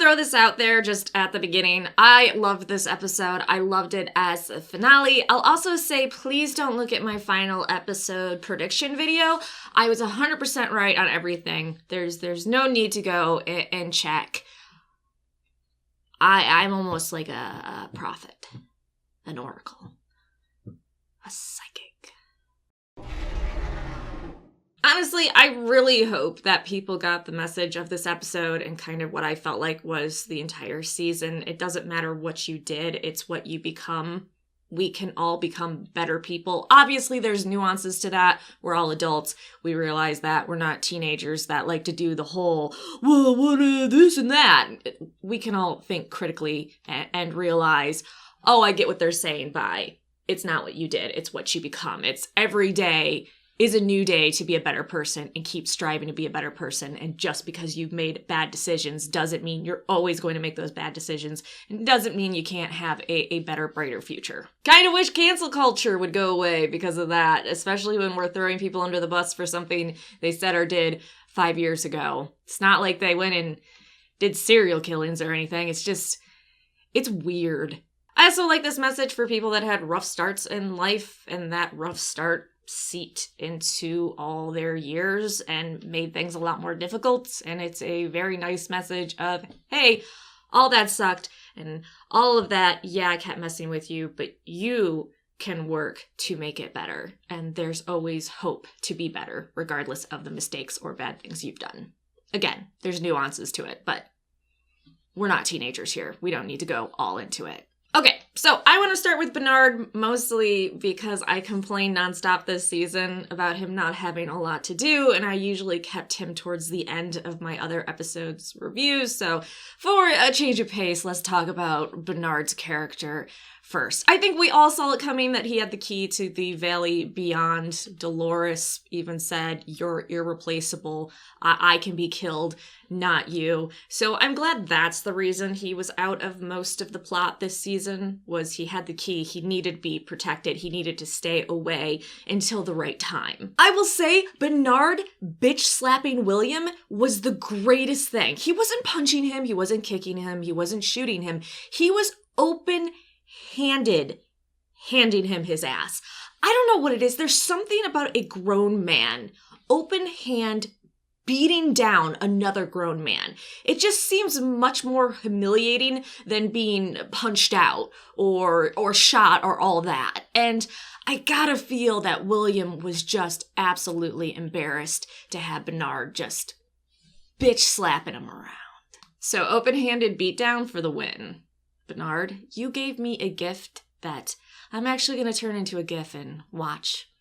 throw this out there just at the beginning. I loved this episode. I loved it as a finale. I'll also say, please don't look at my final episode prediction video. I was 100% right on everything. There's no need to go and check. I'm almost like a prophet, an oracle, a psychic. Honestly, I really hope that people got the message of this episode and kind of what I felt like was the entire season. It doesn't matter what you did, it's what you become. We can all become better people. Obviously, there's nuances to that. We're all adults. We realize that. We're not teenagers that like to do the whole, well, what this and that. We can all think critically and realize, oh, I get what they're saying by, it's not what you did, it's what you become. It's every day is a new day to be a better person and keep striving to be a better person. And just because you've made bad decisions doesn't mean you're always going to make those bad decisions. And doesn't mean you can't have a better, brighter future. Kind of wish cancel culture would go away because of that, especially when we're throwing people under the bus for something they said or did 5 years ago. It's not like they went and did serial killings or anything. It's just, it's weird. I also like this message for people that had rough starts in life and that rough start seeped into all their years and made things a lot more difficult. And it's a very nice message of, hey, all that sucked and all of that, yeah, I kept messing with you, but you can work to make it better. And there's always hope to be better, regardless of the mistakes or bad things you've done. Again, there's nuances to it, but we're not teenagers here. We don't need to go all into it. Okay, so I want to start with Bernard, mostly because I complained nonstop this season about him not having a lot to do, and I usually kept him towards the end of my other episodes' reviews, so for a change of pace, let's talk about Bernard's character first. I think we all saw it coming that he had the key to the valley beyond. Dolores even said, you're irreplaceable, I can be killed, not you. So I'm glad that's the reason he was out of most of the plot this season, was he had the key, he needed to be protected, he needed to stay away until the right time. I will say, Bernard bitch-slapping William was the greatest thing. He wasn't punching him, he wasn't kicking him, he wasn't shooting him, he was open-handed handing him his ass. I don't know what it is, there's something about a grown man, open hand beating down another grown man. It just seems much more humiliating than being punched out or shot or all that. And I gotta feel that William was just absolutely embarrassed to have Bernard just bitch slapping him around. So open-handed beatdown for the win. Bernard, you gave me a gift that I'm actually gonna turn into a GIF and watch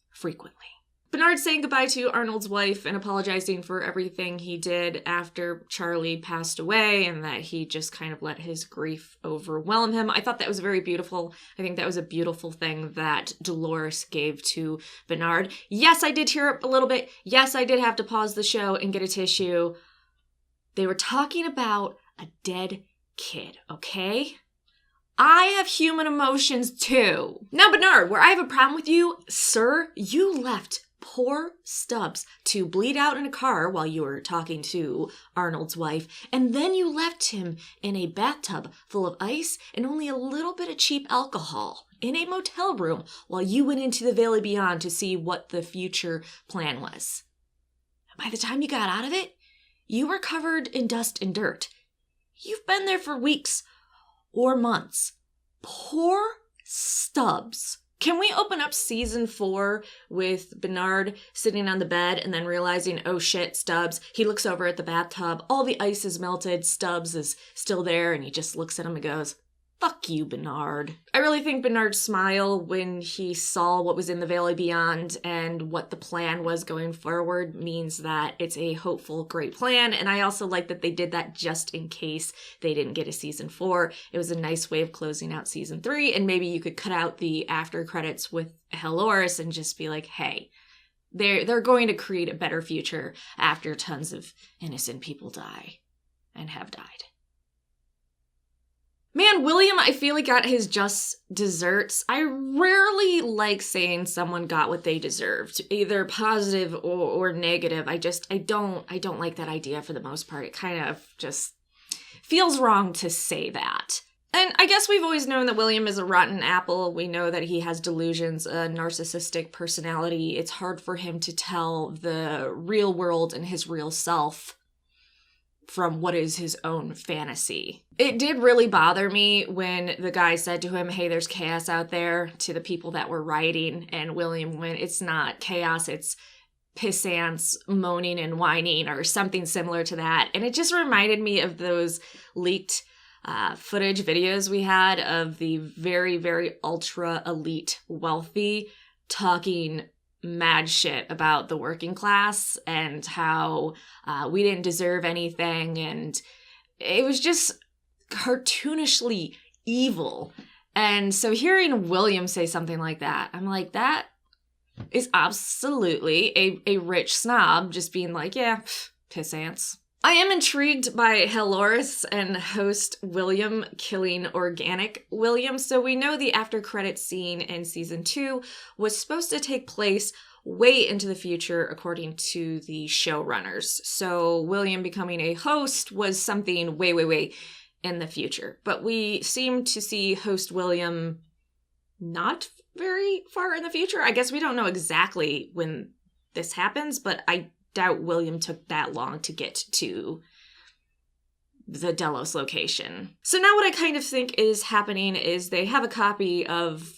frequently. Bernard saying goodbye to Arnold's wife and apologizing for everything he did after Charlie passed away and that he just kind of let his grief overwhelm him. I thought that was very beautiful. I think that was a beautiful thing that Dolores gave to Bernard. Yes, I did tear up a little bit. Yes, I did have to pause the show and get a tissue. They were talking about a dead kid, okay? I have human emotions too. Now, Bernard, where I have a problem with you, sir, you left poor Stubbs to bleed out in a car while you were talking to Arnold's wife, and then you left him in a bathtub full of ice and only a little bit of cheap alcohol in a motel room while you went into the Valley Beyond to see what the future plan was. By the time you got out of it, you were covered in dust and dirt. You've been there for weeks or months. Poor Stubbs. Can we open up season 4 with Bernard sitting on the bed and then realizing, oh shit, Stubbs. He looks over at the bathtub. All the ice is melted. Stubbs is still there and he just looks at him and goes, fuck you, Bernard. I really think Bernard's smile when he saw what was in the Valley Beyond and what the plan was going forward means that it's a hopeful, great plan. And I also like that they did that just in case they didn't get a season 4. It was a nice way of closing out season 3. And maybe you could cut out the after credits with Rawrist and just be like, hey, they're going to create a better future after tons of innocent people die and have died. Man, William, I feel like got his just desserts. I rarely like saying someone got what they deserved, either positive or negative. I don't like that idea for the most part. It kind of just, feels wrong to say that. And I guess we've always known that William is a rotten apple. We know that he has delusions, a narcissistic personality. It's hard for him to tell the real world and his real self from what is his own fantasy. It did really bother me when the guy said to him, hey, there's chaos out there, to the people that were rioting, and William went, it's not chaos, it's pissants moaning and whining, or something similar to that. And it just reminded me of those leaked footage videos we had of the very, very ultra elite wealthy talking mad shit about the working class and how we didn't deserve anything. And it was just cartoonishly evil. And so hearing William say something like that, I'm like, that is absolutely a rich snob just being like, yeah, pissants. I am intrigued by Rawrist and host William killing organic William. So we know the after credits scene in season 2 was supposed to take place way into the future according to the showrunners. So William becoming a host was something way, way, way in the future. But we seem to see host William not very far in the future. I guess we don't know exactly when this happens, but I doubt William took that long to get to the Delos location. So now what I kind of think is happening is they have a copy of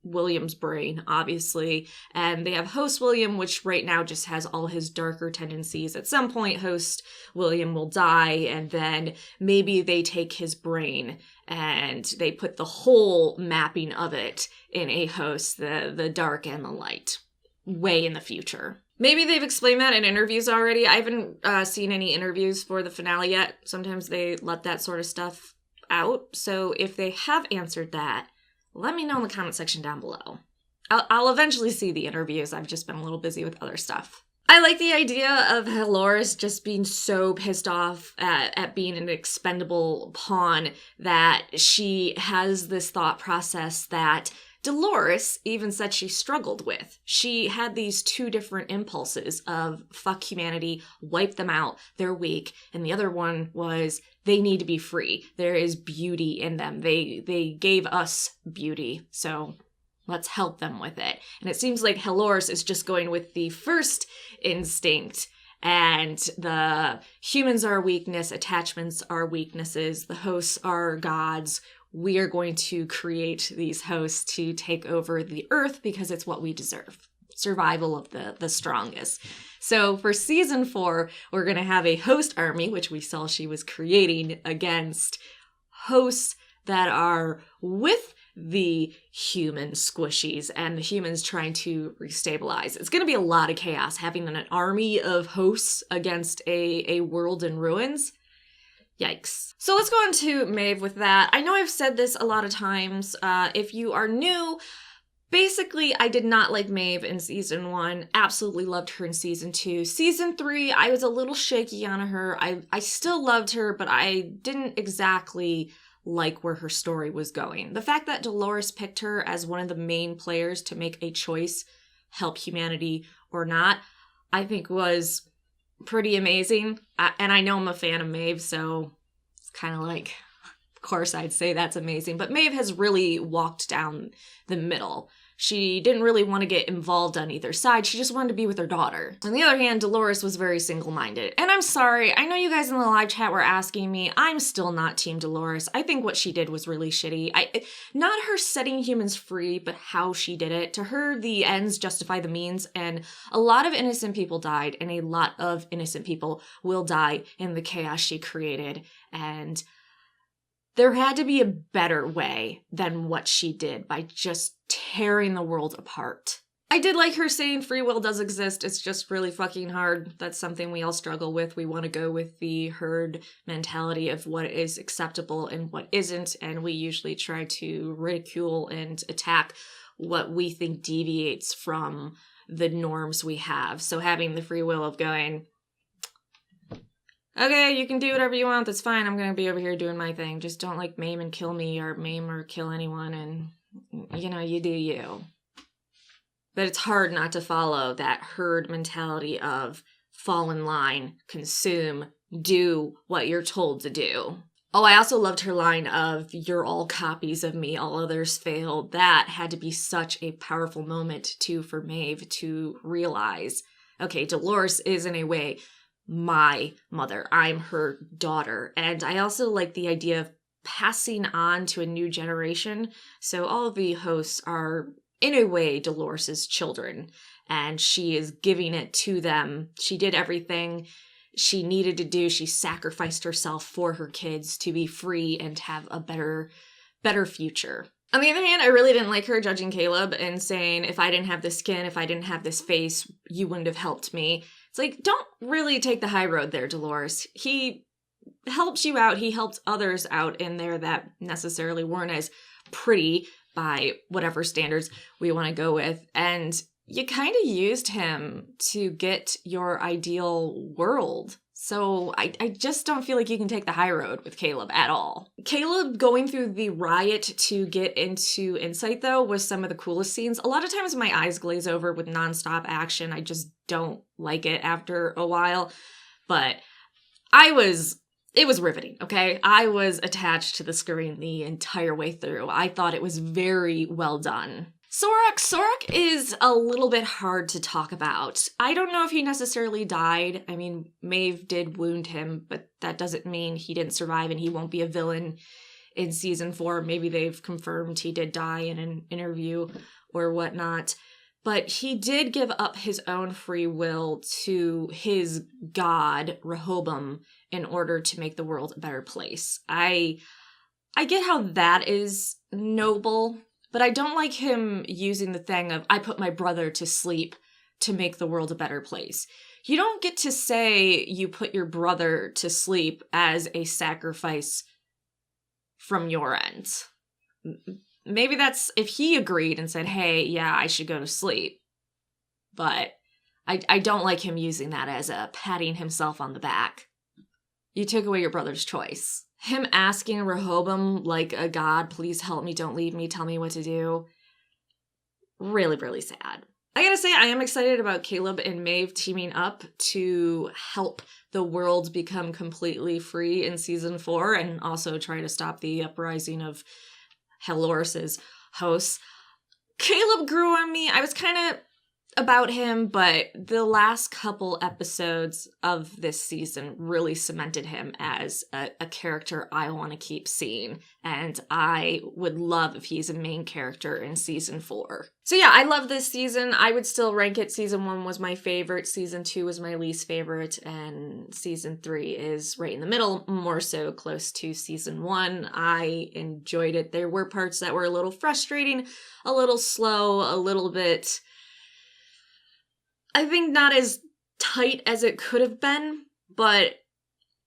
William's brain, obviously, and they have host William, which right now just has all his darker tendencies. At some point, host William will die, and then maybe they take his brain and they put the whole mapping of it in a host, the dark and the light, way in the future. Maybe they've explained that in interviews already. I haven't seen any interviews for the finale yet. Sometimes they let that sort of stuff out. So if they have answered that, let me know in the comment section down below. I'll eventually see the interviews. I've just been a little busy with other stuff. I like the idea of Rawrist just being so pissed off at being an expendable pawn that she has this thought process that Dolores even said she struggled with. She had these two different impulses of fuck humanity, wipe them out, they're weak, and the other one was they need to be free. There is beauty in them. They gave us beauty, so let's help them with it. And it seems like Rawrist is just going with the first instinct, and the humans are weakness, attachments are weaknesses, the hosts are gods. We are going to create these hosts to take over the earth because it's what we deserve. Survival of the strongest. So for season 4, we're going to have a host army, which we saw she was creating against hosts that are with the human squishies and the humans trying to restabilize. It's going to be a lot of chaos having an army of hosts against a world in ruins. Yikes. So let's go on to Maeve with that. I know I've said this a lot of times. If you are new, basically I did not like Maeve in season 1. Absolutely loved her in season 2. Season 3, I was a little shaky on her. I still loved her, but I didn't exactly like where her story was going. The fact that Dolores picked her as one of the main players to make a choice, help humanity or not, I think was pretty amazing. And I know I'm a fan of Maeve, so it's kind of like, of course I'd say that's amazing. But Maeve has really walked down the middle. She didn't really want to get involved on either side. She just wanted to be with her daughter. On the other hand, Dolores was very single-minded. And I'm sorry, I know you guys in the live chat were asking me. I'm still not Team Dolores. I think what she did was really shitty. Not her setting humans free, but how she did it. To her, the ends justify the means, and a lot of innocent people died, and a lot of innocent people will die in the chaos she created. And there had to be a better way than what she did by just tearing the world apart. I did like her saying free will does exist, it's just really fucking hard. That's something we all struggle with. We want to go with the herd mentality of what is acceptable and what isn't, and we usually try to ridicule and attack what we think deviates from the norms we have. So having the free will of going, okay, you can do whatever you want, that's fine, I'm gonna be over here doing my thing. Just don't, like, maim and kill me, or maim or kill anyone, and, you know, you do you. But it's hard not to follow that herd mentality of fall in line, consume, do what you're told to do. Oh, I also loved her line of, "You're all copies of me, all others failed." That had to be such a powerful moment, too, for Maeve to realize, okay, Dolores is in a way my mother. I'm her daughter. And I also like the idea of passing on to a new generation. So all of the hosts are, in a way, Dolores's children, and she is giving it to them. She did everything she needed to do. She sacrificed herself for her kids to be free and have a better future. On the other hand, I really didn't like her judging Caleb and saying, if I didn't have this skin, if I didn't have this face, you wouldn't have helped me. It's like, don't really take the high road there, Dolores. He helped you out. He helped others out in there that necessarily weren't as pretty by whatever standards we want to go with. And you kind of used him to get your ideal world. So I just don't feel like you can take the high road with Caleb at all. Caleb going through the riot to get into Insight, though, was some of the coolest scenes. A lot of times my eyes glaze over with nonstop action. I just don't like it after a while. But it was riveting, okay? I was attached to the screen the entire way through. I thought it was very well done. Sorak is a little bit hard to talk about. I don't know if he necessarily died. I mean, Maeve did wound him, but that doesn't mean he didn't survive and he won't be a villain in season 4. Maybe they've confirmed he did die in an interview or whatnot. But he did give up his own free will to his god, Rehoboam, in order to make the world a better place. I get how that is noble, but I don't like him using the thing of, I put my brother to sleep to make the world a better place. You don't get to say you put your brother to sleep as a sacrifice from your end. Maybe that's if he agreed and said, hey, yeah, I should go to sleep. But I don't like him using that as a patting himself on the back. You took away your brother's choice. Him asking Rehoboam, like a god, please help me, don't leave me, tell me what to do. Really, really sad. I gotta say, I am excited about Caleb and Maeve teaming up to help the world become completely free in season 4 and also try to stop the uprising of Dolores' hosts. Caleb grew on me. I was kind of about him, but the last couple episodes of this season really cemented him as a character I want to keep seeing, and I would love if he's a main character in season 4. So yeah, I love this season. I would still rank it. Season 1 was my favorite, season 2 was my least favorite, and season 3 is right in the middle, more so close to season 1. I enjoyed it. There were parts that were a little frustrating, a little slow, a little bit, I think, not as tight as it could have been, but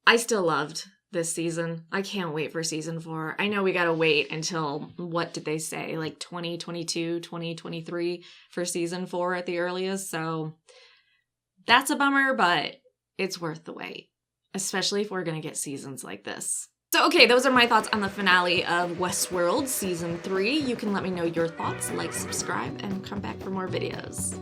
I still loved this season. I can't wait for season 4. I know we gotta wait until, what did they say, like 2022, 2023 for season 4 at the earliest, so that's a bummer, but it's worth the wait, especially if we're gonna get seasons like this. So okay, those are my thoughts on the finale of Westworld Season 3. You can let me know your thoughts, like, subscribe, and come back for more videos.